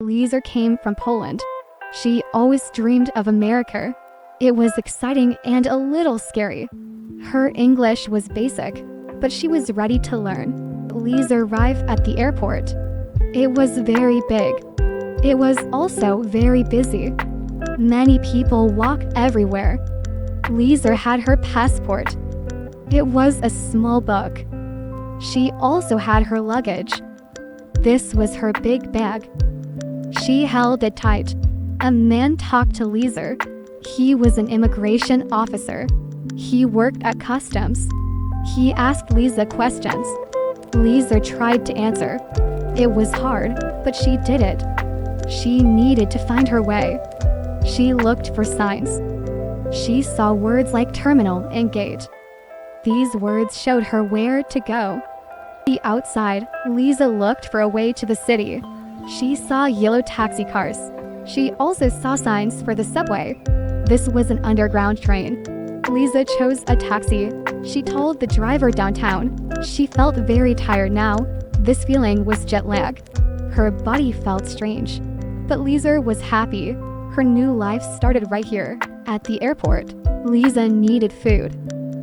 Liza came from Poland. She always dreamed of America. It was exciting and a little scary. Her English was basic, but she was ready to learn. Liza arrived at the airport. It was very big. It was also very busy. Many people walked everywhere. Liza had her passport. It was a small book. She also had her luggage. This was her big bag. She held it tight. A man talked to Liza. He was an immigration officer. He worked at customs. He asked Liza questions. Liza tried to answer. It was hard, but she did it. She needed to find her way. She looked for signs. She saw words like terminal and gate. These words showed her where to go. Outside, Liza looked for a way to the city. She saw yellow taxi cars. She also saw signs for the subway. This was an underground train. Liza chose a taxi. She told the driver downtown. She felt very tired now. This feeling was jet lag. Her body felt strange. But Liza was happy. Her new life started right here, at the airport. Liza needed food.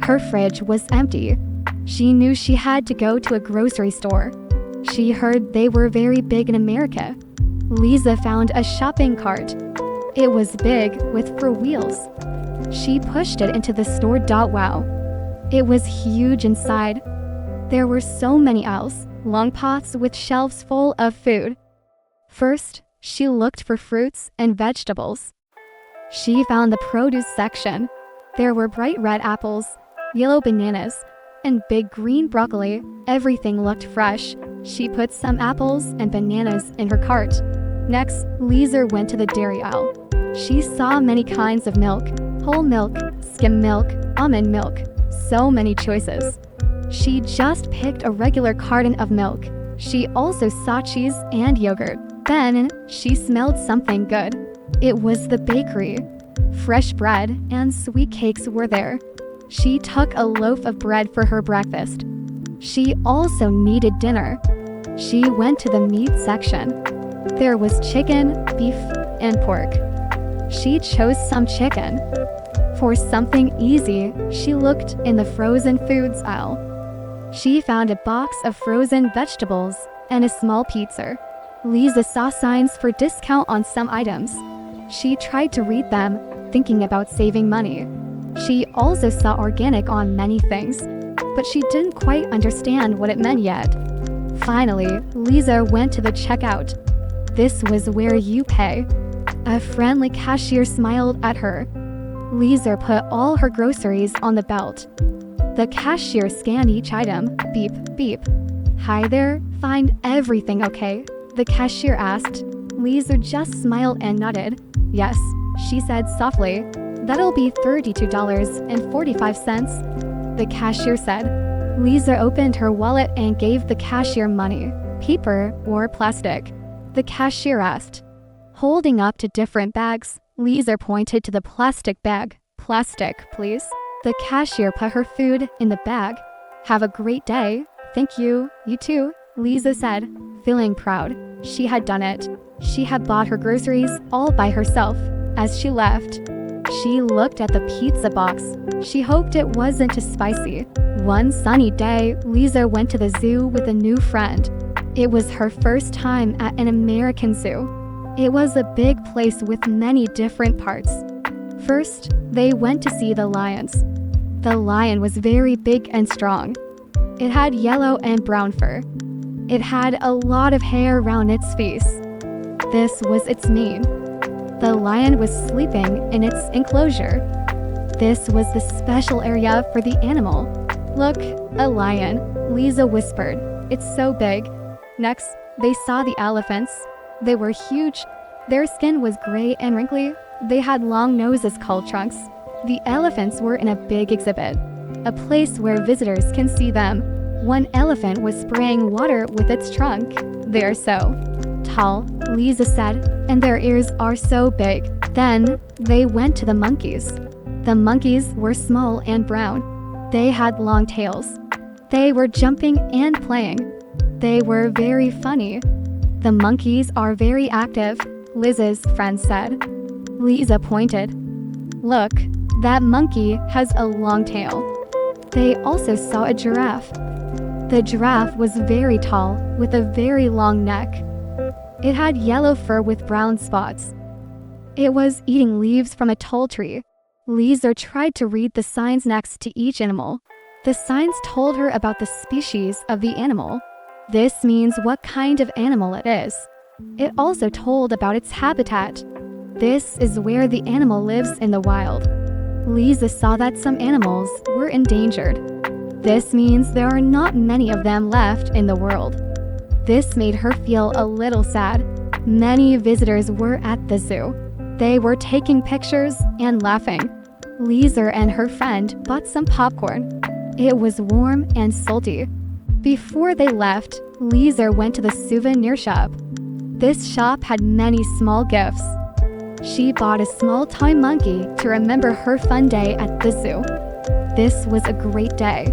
Her fridge was empty. She knew she had to go to a grocery store. She heard they were very big in America. Liza found a shopping cart. It was big with 4 wheels. She pushed it into the store. Wow. It was huge inside. There were so many aisles, long pots with shelves full of food. First, she looked for fruits and vegetables. She found the produce section. There were bright red apples, yellow bananas, and big green broccoli. Everything looked fresh. She put some apples and bananas in her cart. Next, Liza went to the dairy aisle. She saw many kinds of milk: whole milk, skim milk, almond milk. So many choices. She just picked a regular carton of milk. She also saw cheese and yogurt. Then, she smelled something good. It was the bakery. Fresh bread and sweet cakes were there. She took a loaf of bread for her breakfast. She also needed dinner. She went to the meat section. There was chicken, beef, and pork. She chose some chicken. For something easy, she looked in the frozen foods aisle. She found a box of frozen vegetables and a small pizza. Liza saw signs for discount on some items. She tried to read them, thinking about saving money. She also saw organic on many things, but she didn't quite understand what it meant yet. Finally, Liza went to the checkout. This was where you pay. A friendly cashier smiled at her. Liza put all her groceries on the belt. The cashier scanned each item. Beep, beep. Hi there, find everything okay? The cashier asked. Liza just smiled and nodded. Yes, she said softly. That'll be $32.45. The cashier said. Liza opened her wallet and gave the cashier money. Paper or plastic? The cashier asked. Holding up to different bags, Liza pointed to the plastic bag. Plastic, please. The cashier put her food in the bag. Have a great day. Thank you. You too, Liza said, feeling proud. She had done it. She had bought her groceries all by herself. As she left, she looked at the pizza box. She hoped it wasn't too spicy. One sunny day, Liza went to the zoo with a new friend. It was her first time at an American zoo. It was a big place with many different parts. First, they went to see the lions. The lion was very big and strong. It had yellow and brown fur. It had a lot of hair around its face. This was its mane. The lion was sleeping in its enclosure. This was the special area for the animal. Look, a lion, Liza whispered. It's so big. Next, they saw the elephants. They were huge. Their skin was gray and wrinkly. They had long noses called trunks. The elephants were in a big exhibit, a place where visitors can see them. One elephant was spraying water with its trunk. They are so tall, Liza said, and their ears are so big. Then, they went to the monkeys. The monkeys were small and brown. They had long tails. They were jumping and playing. They were very funny. The monkeys are very active, Liza's friend said. Liza pointed. Look, that monkey has a long tail. They also saw a giraffe. The giraffe was very tall, with a very long neck. It had yellow fur with brown spots. It was eating leaves from a tall tree. Liza tried to read the signs next to each animal. The signs told her about the species of the animal. This means what kind of animal it is. It also told about its habitat. This is where the animal lives in the wild. Liza saw that some animals were endangered. This means there are not many of them left in the world. This made her feel a little sad. Many visitors were at the zoo. They were taking pictures and laughing. Liza and her friend bought some popcorn. It was warm and salty. Before they left, Liza went to the souvenir shop. This shop had many small gifts. She bought a small toy monkey to remember her fun day at the zoo. This was a great day.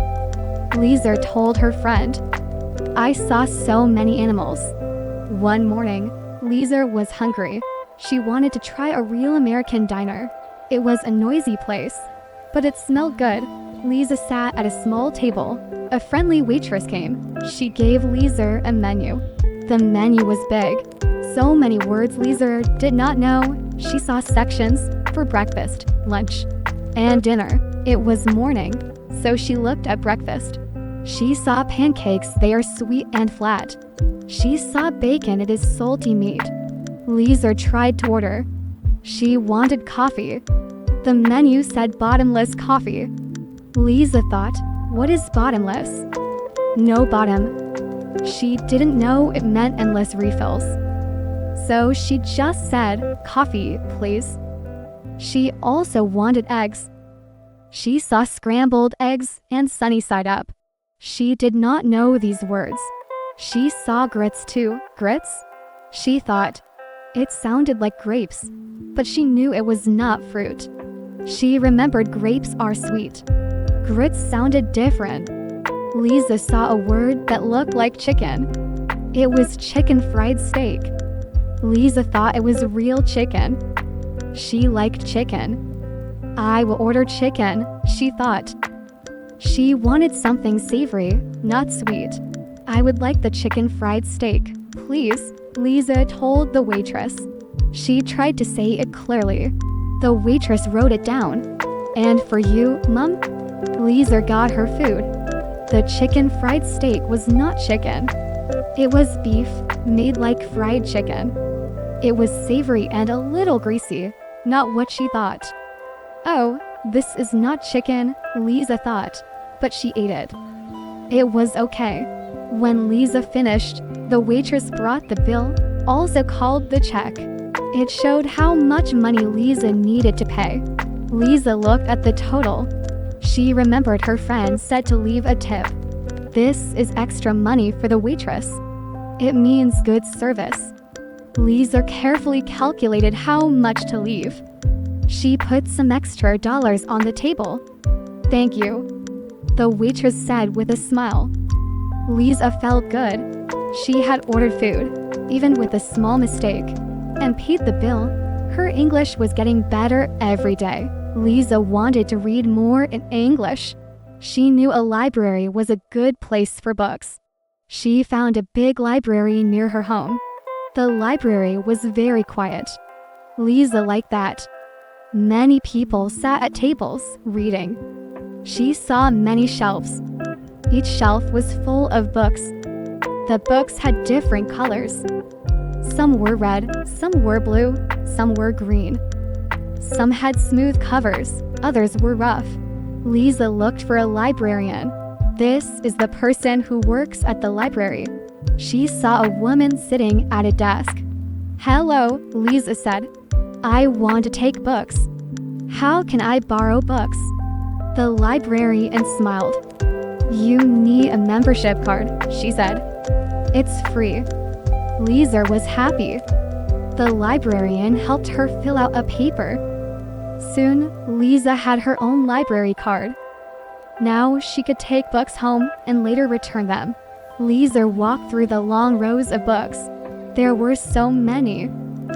Liza told her friend, I saw so many animals. One morning, Liza was hungry. She wanted to try a real American diner. It was a noisy place, but it smelled good. Liza sat at a small table. A friendly waitress came. She gave Liza a menu. The menu was big. So many words Liza did not know. She saw sections for breakfast, lunch, and dinner. It was morning, so she looked at breakfast. She saw pancakes, they are sweet and flat. She saw bacon, it is salty meat. Liza tried to order. She wanted coffee. The menu said bottomless coffee. Liza thought, what is bottomless? No bottom. She didn't know it meant endless refills. So she just said, coffee, please. She also wanted eggs. She saw scrambled eggs and sunny side up. She did not know these words. She saw grits too. Grits? She thought, it sounded like grapes, but she knew it was not fruit. She remembered grapes are sweet. Grits sounded different. Liza saw a word that looked like chicken. It was chicken fried steak. Liza thought it was real chicken. She liked chicken. I will order chicken, she thought. She wanted something savory, not sweet. I would like the chicken fried steak, please, Liza told the waitress. She tried to say it clearly. The waitress wrote it down. And for you, Mum? Liza got her food. The chicken fried steak was not chicken. It was beef, made like fried chicken. It was savory and a little greasy, not what she thought. Oh, this is not chicken, Liza thought, but she ate it. It was okay. When Liza finished, the waitress brought the bill, also called the check. It showed how much money Liza needed to pay. Liza looked at the total. She remembered her friend said to leave a tip. This is extra money for the waitress. It means good service. Liza carefully calculated how much to leave. She put some extra dollars on the table. Thank you, the waitress said with a smile. Liza felt good. She had ordered food, even with a small mistake, and paid the bill. Her English was getting better every day. Liza wanted to read more in English. She knew a library was a good place for books. She found a big library near her home. The library was very quiet. Liza liked that. Many people sat at tables, reading. She saw many shelves. Each shelf was full of books. The books had different colors. Some were red, some were blue, some were green. Some had smooth covers, others were rough. Liza looked for a librarian. This is the person who works at the library. She saw a woman sitting at a desk. Hello, Liza said. I want to take books. How can I borrow books? The librarian smiled. You need a membership card, she said. It's free. Liza was happy. The librarian helped her fill out a paper. Soon, Liza had her own library card. Now she could take books home and later return them. Liza walked through the long rows of books. There were so many.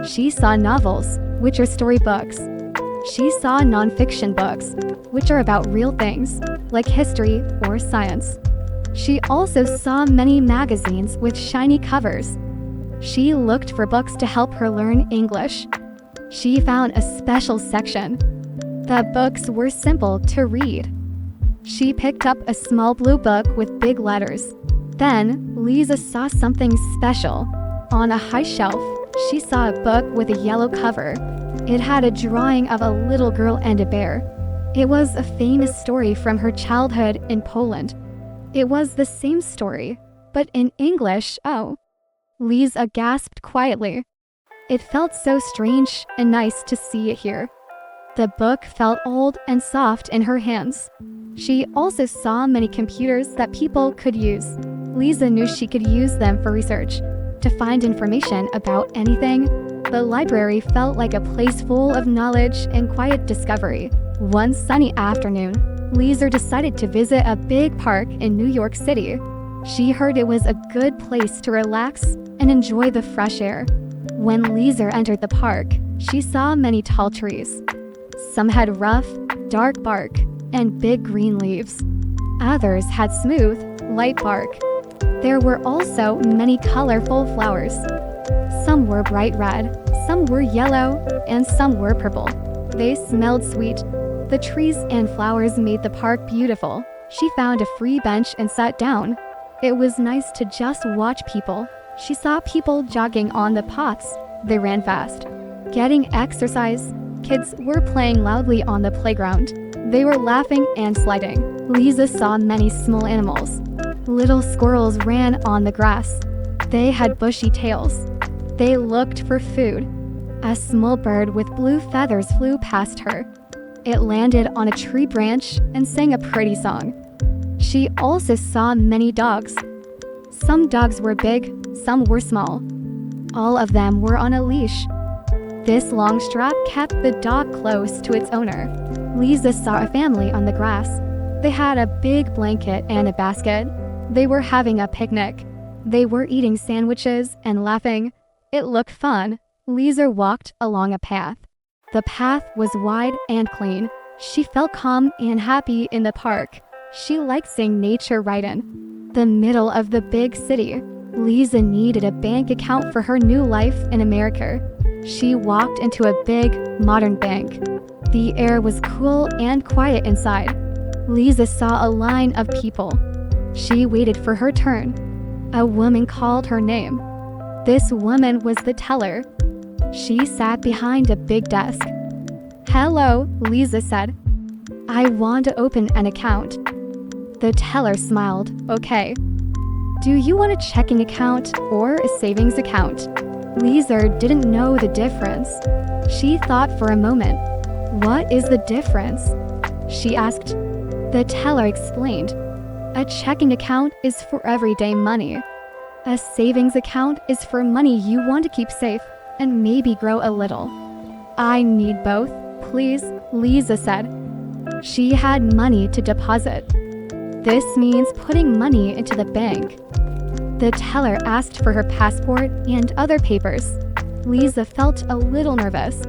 She saw novels, which are storybooks. She saw nonfiction books, which are about real things, like history or science. She also saw many magazines with shiny covers. She looked for books to help her learn English. She found a special section. The books were simple to read. She picked up a small blue book with big letters. Then, Liza saw something special. On a high shelf, she saw a book with a yellow cover. It had a drawing of a little girl and a bear. It was a famous story from her childhood in Poland. It was the same story, but in English. Oh. Liza gasped quietly. It felt so strange and nice to see it here. The book felt old and soft in her hands. She also saw many computers that people could use. Liza knew she could use them for research, to find information about anything. The library felt like a place full of knowledge and quiet discovery. One sunny afternoon, Liza decided to visit a big park in New York City. She heard it was a good place to relax and enjoy the fresh air. When Liza entered the park, she saw many tall trees. Some had rough, dark bark and big green leaves. Others had smooth, light bark. There were also many colorful flowers. Some were bright red, some were yellow, and some were purple. They smelled sweet. The trees and flowers made the park beautiful. She found a free bench and sat down. It was nice to just watch people. She saw people jogging on the paths. They ran fast, getting exercise. Kids were playing loudly on the playground. They were laughing and sliding. Liza saw many small animals. Little squirrels ran on the grass. They had bushy tails. They looked for food. A small bird with blue feathers flew past her. It landed on a tree branch and sang a pretty song. She also saw many dogs. Some dogs were big, some were small. All of them were on a leash. This long strap kept the dog close to its owner. Liza saw a family on the grass. They had a big blanket and a basket. They were having a picnic. They were eating sandwiches and laughing. It looked fun. Liza walked along a path. The path was wide and clean. She felt calm and happy in the park. She liked seeing nature right in the middle of the big city. Liza needed a bank account for her new life in America. She walked into a big, modern bank. The air was cool and quiet inside. Liza saw a line of people. She waited for her turn. A woman called her name. This woman was the teller. She sat behind a big desk. "Hello," Liza said. "I want to open an account." The teller smiled. "Okay. Do you want a checking account or a savings account?" Liza didn't know the difference. She thought for a moment. "What is the difference?" she asked. The teller explained. "A checking account is for everyday money. A savings account is for money you want to keep safe and maybe grow a little." "I need both, please," Liza said. She had money to deposit. This means putting money into the bank. The teller asked for her passport and other papers. Liza felt a little nervous,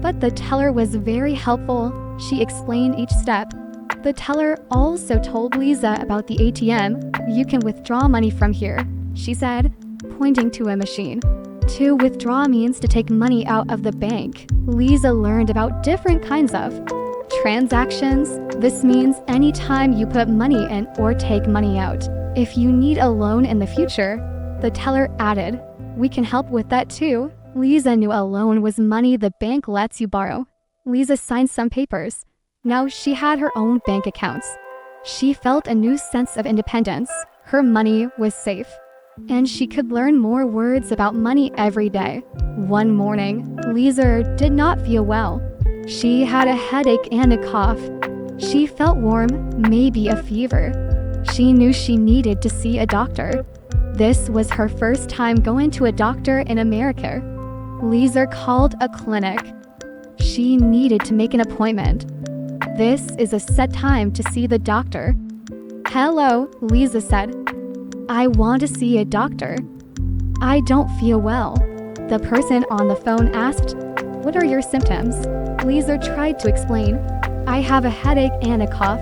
but the teller was very helpful. She explained each step. The teller also told Liza about the ATM. "You can withdraw money from here," she said, pointing to a machine. To withdraw means to take money out of the bank. Liza learned about different kinds of transactions. This means anytime you put money in or take money out. If you need a loan in the future, the teller added, "We can help with that too." Liza knew a loan was money the bank lets you borrow. Liza signed some papers. Now she had her own bank accounts. She felt a new sense of independence. Her money was safe. And she could learn more words about money every day. One morning, Liza did not feel well. She had a headache and a cough. She felt warm, maybe a fever. She knew she needed to see a doctor. This was her first time going to a doctor in America. Liza called a clinic. She needed to make an appointment. This is a set time to see the doctor. "Hello," Liza said. "I want to see a doctor." I don't feel well. The person on the phone asked, "What are your symptoms?" Liza tried to explain. "I have a headache and a cough,"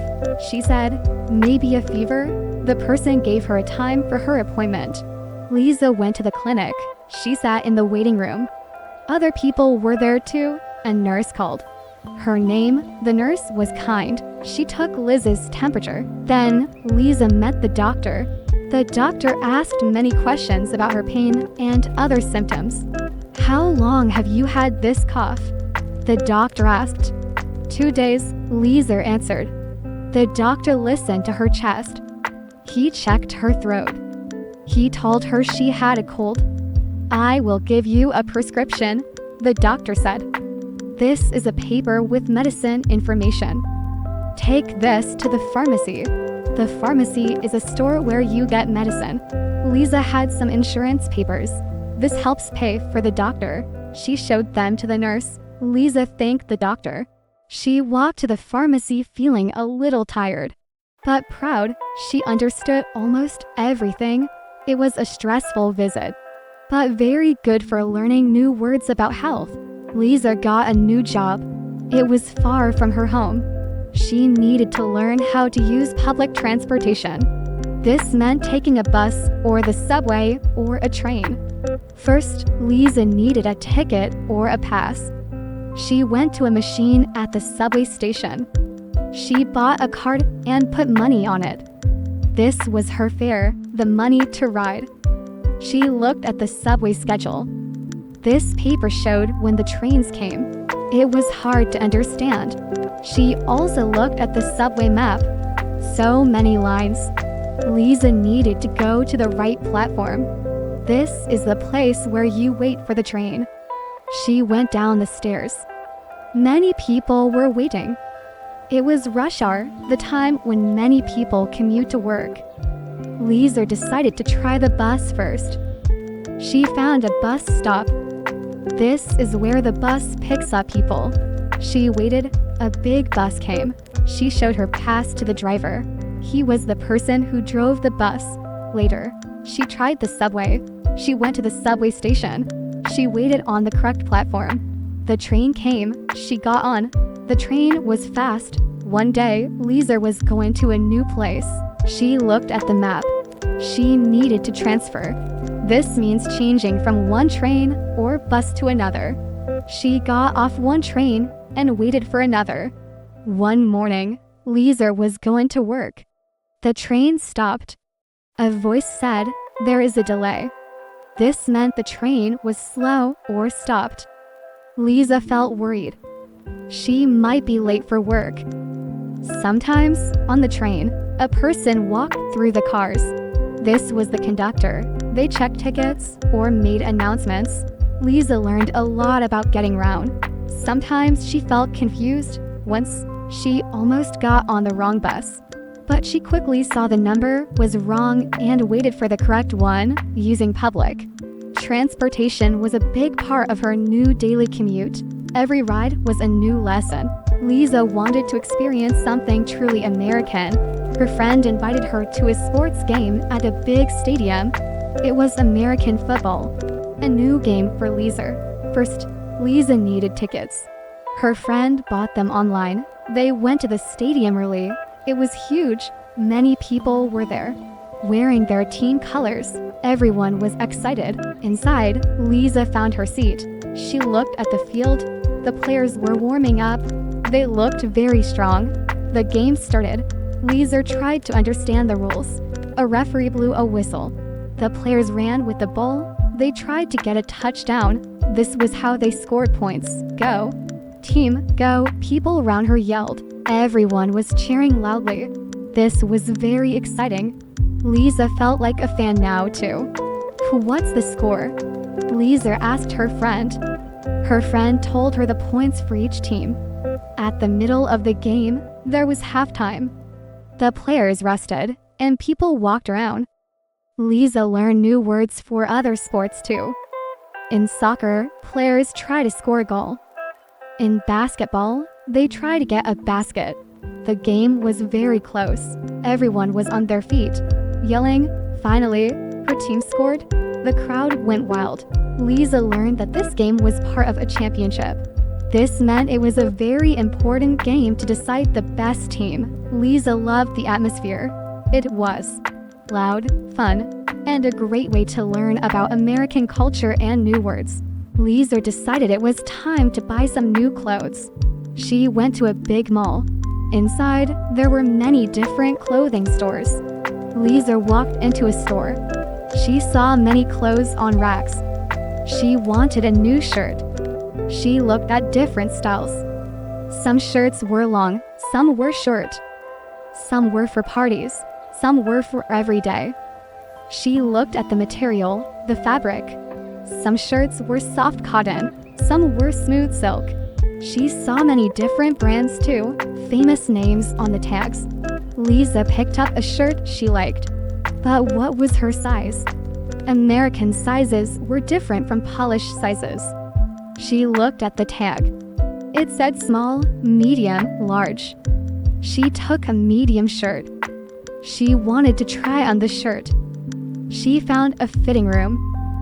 she said. "Maybe a fever?" The person gave her a time for her appointment. Liza went to the clinic. She sat in the waiting room. Other people were there too. A nurse called. Her name, the nurse, was kind. She took Liz's temperature. Then Liza met the doctor. The doctor asked many questions about her pain and other symptoms. "How long have you had this cough?" the doctor asked. 2 days, Liza answered. The doctor listened to her chest. He checked her throat. He told her she had a cold. "I will give you a prescription," the doctor said. "This is a paper with medicine information. Take this to the pharmacy." The pharmacy is a store where you get medicine. Liza had some insurance papers. This helps pay for the doctor. She showed them to the nurse. Liza thanked the doctor. She walked to the pharmacy feeling a little tired, but proud. She understood almost everything. It was a stressful visit, but very good for learning new words about health. Liza got a new job. It was far from her home. She needed to learn how to use public transportation. This meant taking a bus or the subway or a train. First, Liza needed a ticket or a pass. She went to a machine at the subway station. She bought a card and put money on it. This was her fare, the money to ride. She looked at the subway schedule. This paper showed when the trains came. It was hard to understand. She also looked at the subway map. So many lines. Liza needed to go to the right platform. This is the place where you wait for the train. She went down the stairs. Many people were waiting. It was rush hour, the time when many people commute to work. Liza decided to try the bus first. She found a bus stop. This is where the bus picks up people. She waited. A big bus came. She showed her pass to the driver. He was the person who drove the bus. Later, she tried the subway. She went to the subway station. She waited on the correct platform. The train came. She got on. The train was fast. One day, Liza was going to a new place. She looked at the map. She needed to transfer. This means changing from one train or bus to another. She got off one train and waited for another. One morning, Liza was going to work. The train stopped. A voice said, "There is a delay." This meant the train was slow or stopped. Liza felt worried. She might be late for work. Sometimes, on the train, a person walked through the cars. This was the conductor. They checked tickets or made announcements. Liza learned a lot about getting around. Sometimes she felt confused. Once, she almost got on the wrong bus. But she quickly saw the number was wrong and waited for the correct one using public transportation was a big part of her new daily commute. Every ride was a new lesson. Liza wanted to experience something truly American. Her friend invited her to a sports game at a big stadium. It was American football, a new game for Liza. First, Liza needed tickets. Her friend bought them online. They went to the stadium early. It was huge. Many people were there, wearing their team colors. Everyone was excited. Inside, Liza found her seat. She looked at the field. The players were warming up. They looked very strong. The game started. Liza tried to understand the rules. A referee blew a whistle. The players ran with the ball. They tried to get a touchdown. This was how they scored points. Go. Team, go. People around her yelled. Everyone was cheering loudly. This was very exciting. Liza felt like a fan now too. What's the score? Liza asked her friend. Her friend told her the points for each team. At the middle of the game, there was halftime. The players rested, and people walked around. Liza learned new words for other sports too. In soccer, players try to score a goal. In basketball, they try to get a basket. The game was very close. Everyone was on their feet, yelling. Finally, her team scored. The crowd went wild. Liza learned that this game was part of a championship. This meant it was a very important game to decide the best team. Liza loved the atmosphere. It was loud, fun, and a great way to learn about American culture and new words. Liza decided it was time to buy some new clothes. She went to a big mall. Inside, there were many different clothing stores. Liza walked into a store. She saw many clothes on racks. She wanted a new shirt. She looked at different styles. Some shirts were long, some were short. Some were for parties, some were for every day. She looked at the material, the fabric. Some shirts were soft cotton, some were smooth silk. She saw many different brands too, famous names on the tags. Liza picked up a shirt she liked. But what was her size? American sizes were different from Polish sizes. She looked at the tag. It said small, medium, large. She took a medium shirt. She wanted to try on the shirt. She found a fitting room.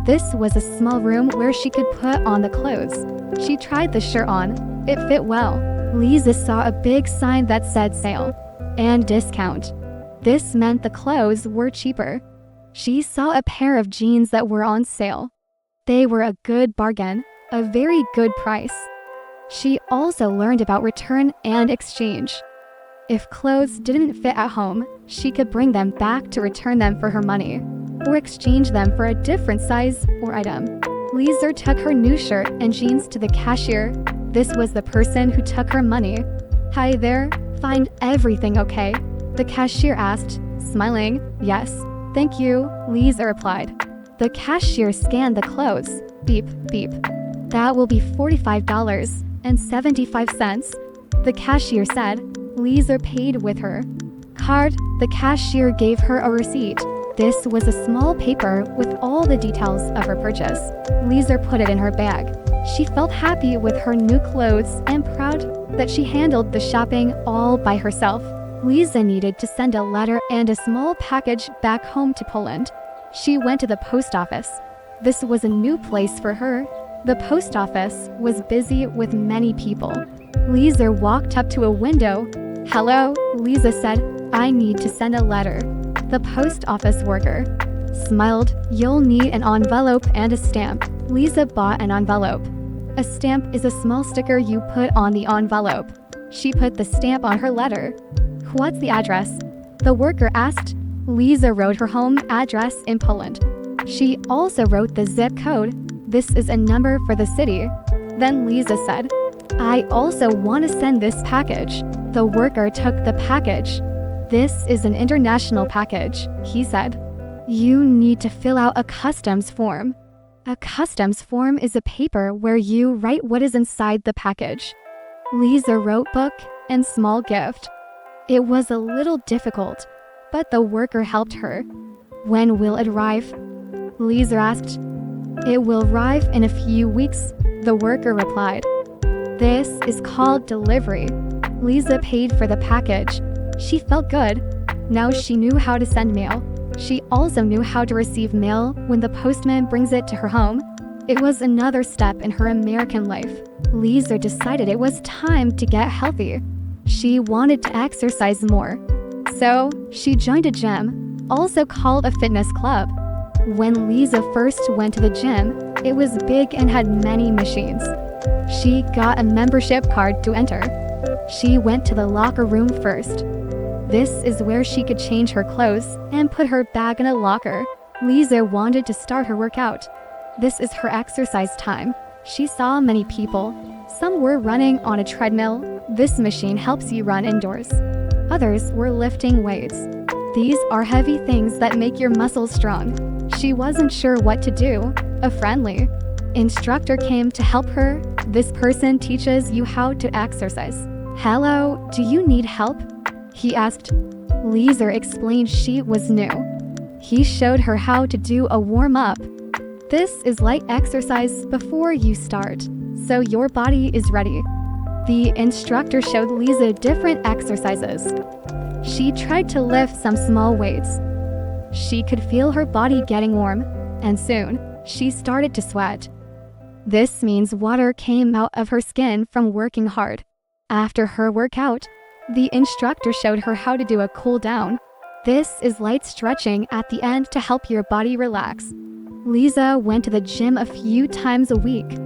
This was a small room where she could put on the clothes. She tried the shirt on. It fit well. Liza saw a big sign that said sale and discount. This meant the clothes were cheaper. She saw a pair of jeans that were on sale. They were a good bargain, a very good price. She also learned about return and exchange. If clothes didn't fit at home, she could bring them back to return them for her money, or exchange them for a different size or item. Liza took her new shirt and jeans to the cashier. This was the person who took her money. "Hi there, find everything okay?" The cashier asked, smiling. "Yes, thank you," Liza replied. The cashier scanned the clothes. Beep, beep. "That will be $45.75. The cashier said. Liza paid with her card. The cashier gave her a receipt. This was a small paper with all the details of her purchase. Liza put it in her bag. She felt happy with her new clothes and proud that she handled the shopping all by herself. Liza needed to send a letter and a small package back home to Poland. She went to the post office. This was a new place for her. The post office was busy with many people. Liza walked up to a window. "Hello," Liza said. "I need to send a letter." The post office worker smiled. "You'll need an envelope and a stamp." Liza bought an envelope. A stamp is a small sticker you put on the envelope. She put the stamp on her letter. "What's the address?" the worker asked. Liza wrote her home address in Poland. She also wrote the zip code. This is a number for the city. Then Liza said, "I also want to send this package." The worker took the package. "This is an international package," he said. "You need to fill out a customs form." A customs form is a paper where you write what is inside the package. Liza wrote book and small gift. It was a little difficult, but the worker helped her. "When will it arrive?" Liza asked. "It will arrive in a few weeks," the worker replied. This is called delivery. Liza paid for the package. She felt good. Now she knew how to send mail. She also knew how to receive mail when the postman brings it to her home. It was another step in her American life. Liza decided it was time to get healthy. She wanted to exercise more. So she joined a gym, also called a fitness club. When Liza first went to the gym, it was big and had many machines. She got a membership card to enter. She went to the locker room first. This is where she could change her clothes and put her bag in a locker. Liza wanted to start her workout. This is her exercise time. She saw many people. Some were running on a treadmill. This machine helps you run indoors. Others were lifting weights. These are heavy things that make your muscles strong. She wasn't sure what to do. A friendly instructor came to help her. This person teaches you how to exercise. "Hello, do you need help?" he asked. Liza explained she was new. He showed her how to do a warm-up. This is light exercise before you start, so your body is ready. The instructor showed Liza different exercises. She tried to lift some small weights. She could feel her body getting warm, and soon, she started to sweat. This means water came out of her skin from working hard. After her workout, the instructor showed her how to do a cool down. This is light stretching at the end to help your body relax. Liza went to the gym a few times a week.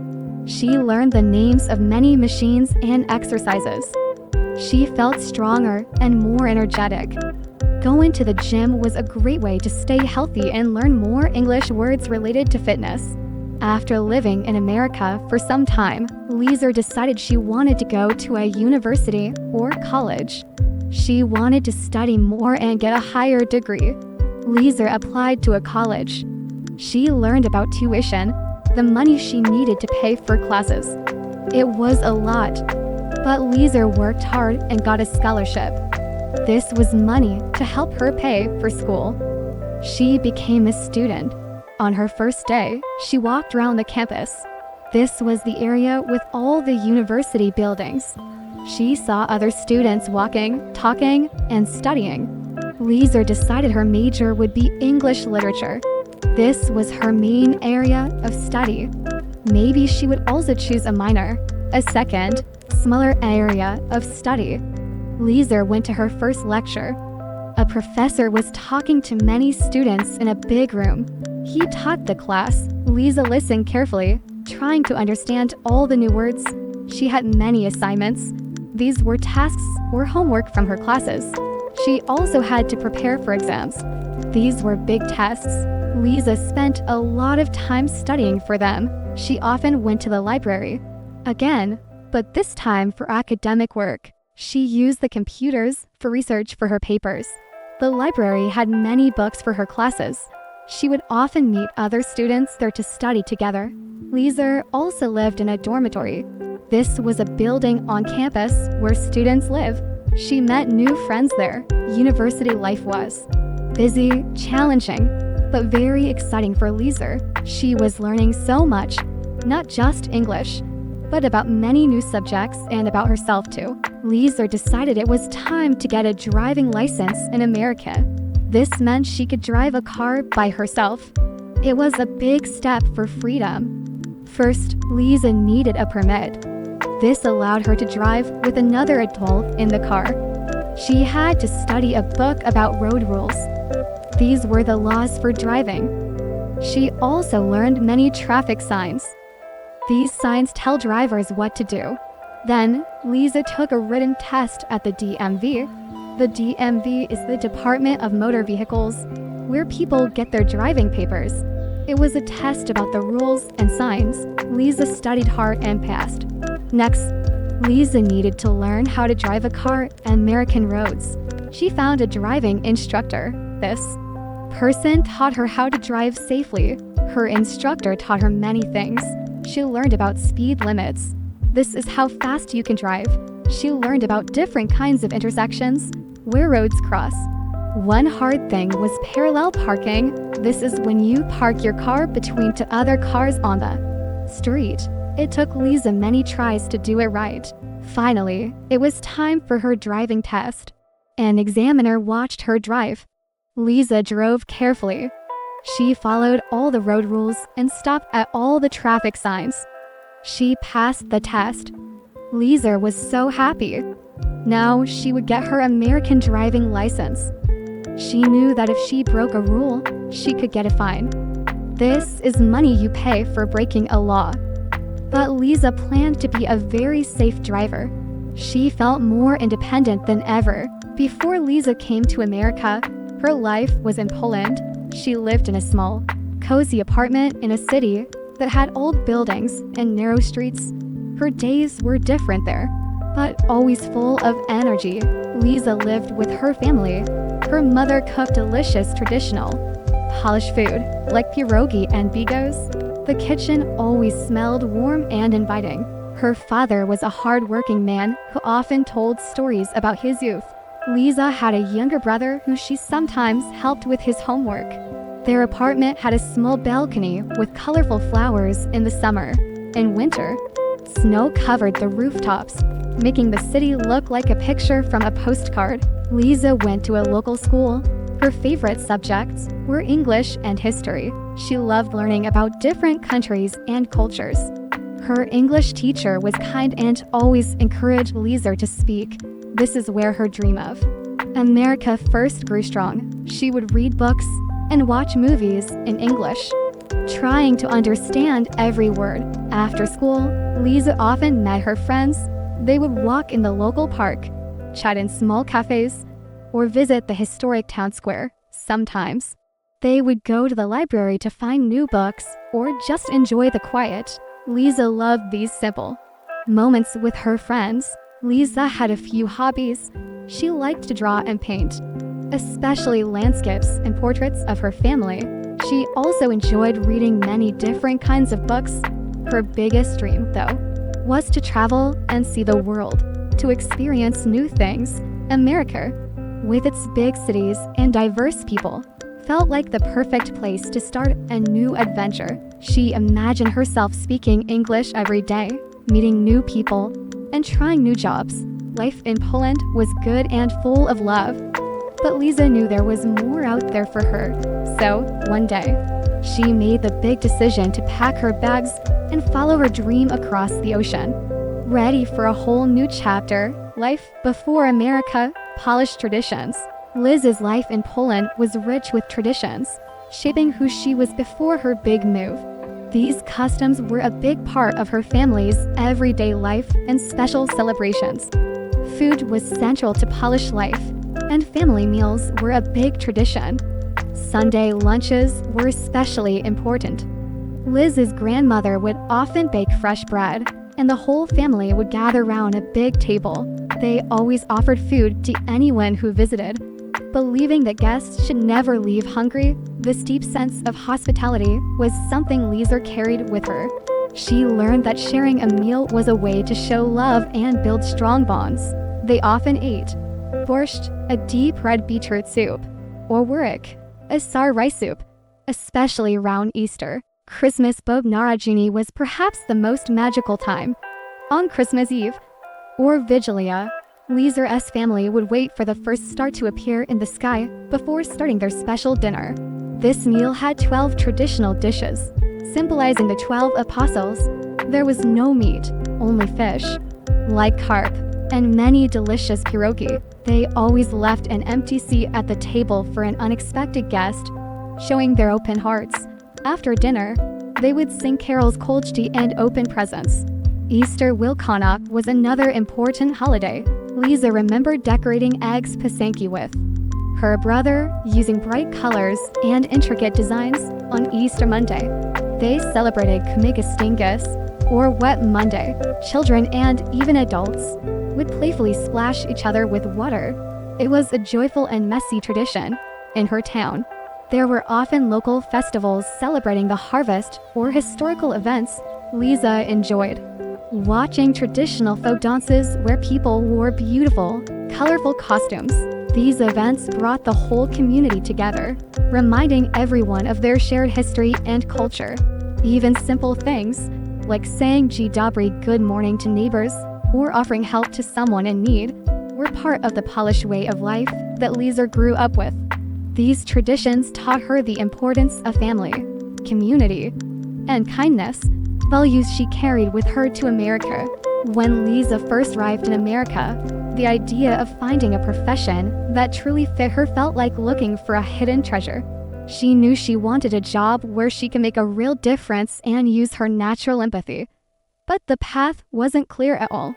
She learned the names of many machines and exercises. She felt stronger and more energetic. Going to the gym was a great way to stay healthy and learn more English words related to fitness. After living in America for some time, Liza decided she wanted to go to a university or college. She wanted to study more and get a higher degree. Liza applied to a college. She learned about tuition, the money she needed to pay for classes. It was a lot, but Liza worked hard and got a scholarship. This was money to help her pay for school. She became a student. On her first day, she walked around the campus. This was the area with all the university buildings. She saw other students walking, talking, and studying. Liza decided her major would be English literature. This was her main area of study. Maybe she would also choose a minor, a second, smaller area of study. Liza went to her first lecture. A professor was talking to many students in a big room. He taught the class. Liza listened carefully, trying to understand all the new words. She had many assignments. These were tasks or homework from her classes. She also had to prepare for exams. These were big tests. Liza spent a lot of time studying for them. She often went to the library. Again, but this time for academic work. She used the computers for research for her papers. The library had many books for her classes. She would often meet other students there to study together. Liza also lived in a dormitory. This was a building on campus where students live. She met new friends there. University life was busy, challenging, but very exciting for Liza. She was learning so much, not just English, but about many new subjects and about herself too. Liza decided it was time to get a driving license in America. This meant she could drive a car by herself. It was a big step for freedom. First, Liza needed a permit. This allowed her to drive with another adult in the car. She had to study a book about road rules. These were the laws for driving. She also learned many traffic signs. These signs tell drivers what to do. Then, Liza took a written test at the DMV. The DMV is the Department of Motor Vehicles, where people get their driving papers. It was a test about the rules and signs. Liza studied hard and passed. Next, Liza needed to learn how to drive a car on American roads. She found a driving instructor. This person taught her how to drive safely. Her instructor taught her many things. She learned about speed limits. This is how fast you can drive. She learned about different kinds of intersections, where roads cross. One hard thing was parallel parking. This is when you park your car between two other cars on the street. It took Liza many tries to do it right. Finally, it was time for her driving test. An examiner watched her drive. Liza drove carefully. She followed all the road rules and stopped at all the traffic signs. She passed the test. Liza was so happy. Now she would get her American driving license. She knew that if she broke a rule, she could get a fine. This is money you pay for breaking a law. But Liza planned to be a very safe driver. She felt more independent than ever. Before Liza came to America, her life was in Poland. She lived in a small, cozy apartment in a city that had old buildings and narrow streets. Her days were different there, but always full of energy. Liza lived with her family. Her mother cooked delicious traditional Polish food, like pierogi and bigos. The kitchen always smelled warm and inviting. Her father was a hard-working man who often told stories about his youth. Liza had a younger brother who she sometimes helped with his homework. Their apartment had a small balcony with colorful flowers in the summer. In winter, snow covered the rooftops, making the city look like a picture from a postcard. Liza went to a local school. Her favorite subjects were English and history. She loved learning about different countries and cultures. Her English teacher was kind and always encouraged Liza to speak. This is where her dream of America first grew strong. She would read books and watch movies in English, trying to understand every word. After school, Liza often met her friends. They would walk in the local park, chat in small cafes, or visit the historic town square. Sometimes, they would go to the library to find new books or just enjoy the quiet. Liza loved these simple moments with her friends. Liza had a few hobbies. She liked to draw and paint, especially landscapes and portraits of her family. She also enjoyed reading many different kinds of books. Her biggest dream, though, was to travel and see the world, to experience new things. America, with its big cities and diverse people, felt like the perfect place to start a new adventure. She imagined herself speaking English every day, meeting new people, and trying new jobs. Life in Poland was good and full of love, but Liza knew there was more out there for her. So, one day, she made the big decision to pack her bags and follow her dream across the ocean. Ready for a whole new chapter, life before America, polished traditions. Liza's life in Poland was rich with traditions, shaping who she was before her big move. These customs were a big part of her family's everyday life and special celebrations. Food was central to Polish life, and family meals were a big tradition. Sunday lunches were especially important. Liz's grandmother would often bake fresh bread, and the whole family would gather around a big table. They always offered food to anyone who visited. Believing that guests should never leave hungry, this deep sense of hospitality was something Liza carried with her. She learned that sharing a meal was a way to show love and build strong bonds. They often ate borscht, a deep red beetroot soup, or wurek, a sour rice soup, especially around Easter. Christmas Bob Narodziny was perhaps the most magical time. On Christmas Eve, or Vigilia, Liza's family would wait for the first star to appear in the sky before starting their special dinner. This meal had 12 traditional dishes, symbolizing the 12 apostles. There was no meat, only fish, like carp, and many delicious pierogi. They always left an empty seat at the table for an unexpected guest, showing their open hearts. After dinner, they would sing carols, kolchki, and open presents. Easter Wielkanoc was another important holiday. Liza remembered decorating eggs pisanki with her brother, using bright colors and intricate designs. On Easter Monday, they celebrated Kumigastingus, or Wet Monday. Children and even adults would playfully splash each other with water. It was a joyful and messy tradition. In her town, there were often local festivals celebrating the harvest or historical events. Liza enjoyed watching traditional folk dances where people wore beautiful, colorful costumes. These events brought the whole community together, reminding everyone of their shared history and culture. Even simple things, like saying Dzień dobry, good morning to neighbors, or offering help to someone in need, were part of the Polish way of life that Liza grew up with. These traditions taught her the importance of family, community, and kindness, values she carried with her to America. When Liza first arrived in America, the idea of finding a profession that truly fit her felt like looking for a hidden treasure. She knew she wanted a job where she could make a real difference and use her natural empathy. But the path wasn't clear at all.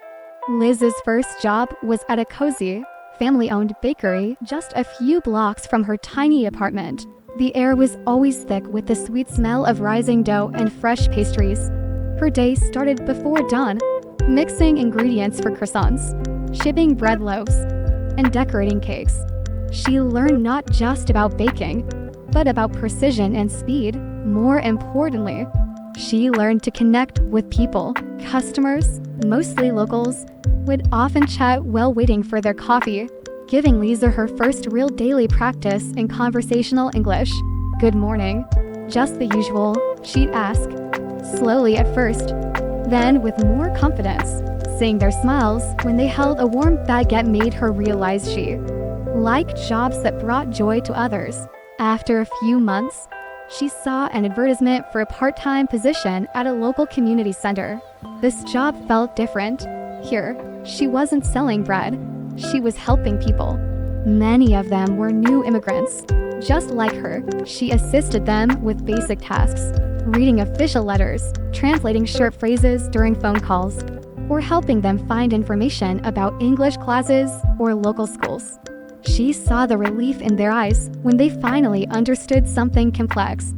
Liza's first job was at a cozy, family-owned bakery just a few blocks from her tiny apartment. The air was always thick with the sweet smell of rising dough and fresh pastries. Her day started before dawn, mixing ingredients for croissants, shipping bread loaves, and decorating cakes. She learned not just about baking, but about precision and speed. More importantly, she learned to connect with people. Customers, mostly locals, would often chat while waiting for their coffee, giving Liza her first real daily practice in conversational English. "Good morning." "Just the usual," she'd ask, slowly at first, then with more confidence. Seeing their smiles when they held a warm baguette made her realize she like jobs that brought joy to others. After a few months, she saw an advertisement for a part-time position at a local community center. This job felt different. Here, she wasn't selling bread, she was helping people. Many of them were new immigrants. Just like her, she assisted them with basic tasks, reading official letters, translating short phrases during phone calls, or helping them find information about English classes or local schools. She saw the relief in their eyes when they finally understood something complex,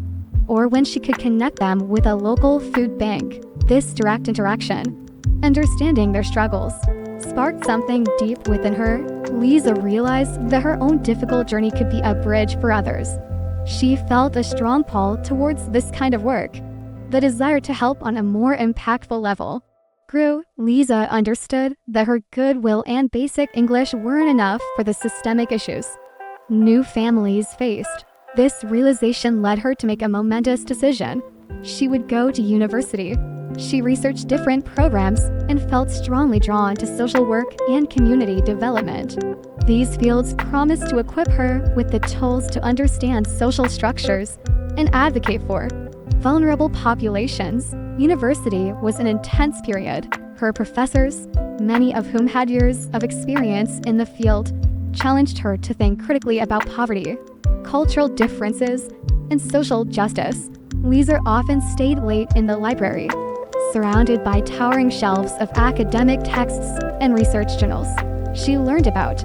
or when she could connect them with a local food bank. This direct interaction, understanding their struggles, sparked something deep within her. Liza realized that her own difficult journey could be a bridge for others. She felt a strong pull towards this kind of work. The desire to help on a more impactful level grew. Liza understood that her goodwill and basic English weren't enough for the systemic issues new families faced. This realization led her to make a momentous decision. She would go to university. She researched different programs and felt strongly drawn to social work and community development. These fields promised to equip her with the tools to understand social structures and advocate for vulnerable populations. University was an intense period. Her professors, many of whom had years of experience in the field, challenged her to think critically about poverty, cultural differences, and social justice. Liza often stayed late in the library, surrounded by towering shelves of academic texts and research journals. She learned about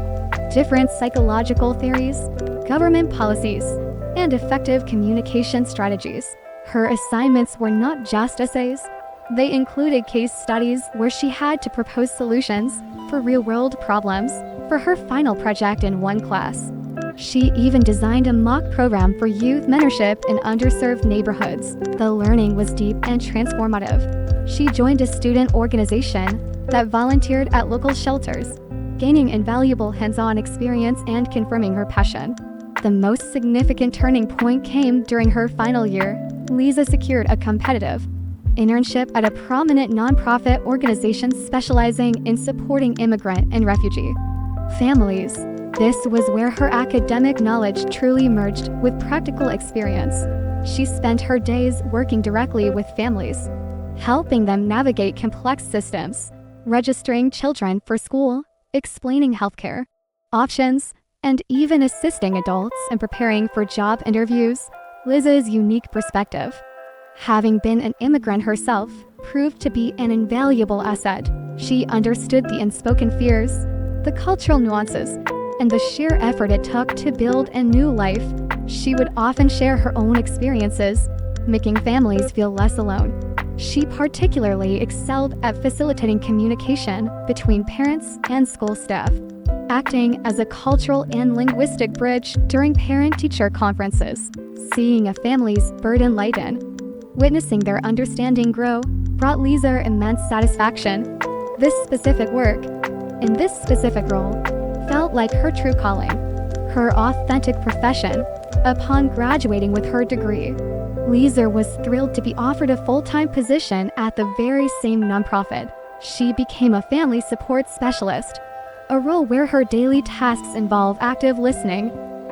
different psychological theories, government policies, and effective communication strategies. Her assignments were not just essays. They included case studies where she had to propose solutions for real-world problems. For her final project in one class, she even designed a mock program for youth mentorship in underserved neighborhoods. The learning was deep and transformative. She joined a student organization that volunteered at local shelters, gaining invaluable hands-on experience and confirming her passion. The most significant turning point came during her final year. Liza secured a competitive internship at a prominent nonprofit organization specializing in supporting immigrant and refugee families. This was where her academic knowledge truly merged with practical experience. She spent her days working directly with families, helping them navigate complex systems, registering children for school, explaining healthcare options, and even assisting adults in preparing for job interviews. Liza's unique perspective, having been an immigrant herself, proved to be an invaluable asset. She understood the unspoken fears, the cultural nuances, and the sheer effort it took to build a new life. She would often share her own experiences, making families feel less alone. She particularly excelled at facilitating communication between parents and school staff, acting as a cultural and linguistic bridge during parent-teacher conferences. Seeing a family's burden lighten, witnessing their understanding grow, brought Liza immense satisfaction. This specific work, in this specific role, felt like her true calling, her authentic profession. Upon graduating with her degree, Liza was thrilled to be offered a full-time position at the very same nonprofit. She became a family support specialist, a role where her daily tasks involve active listening,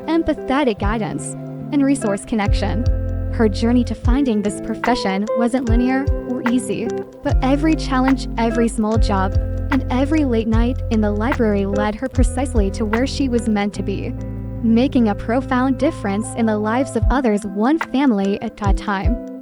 empathetic guidance, and resource connection. Her journey to finding this profession wasn't linear or easy, but every challenge, every small job, and every late night in the library led her precisely to where she was meant to be, making a profound difference in the lives of others, one family at a time.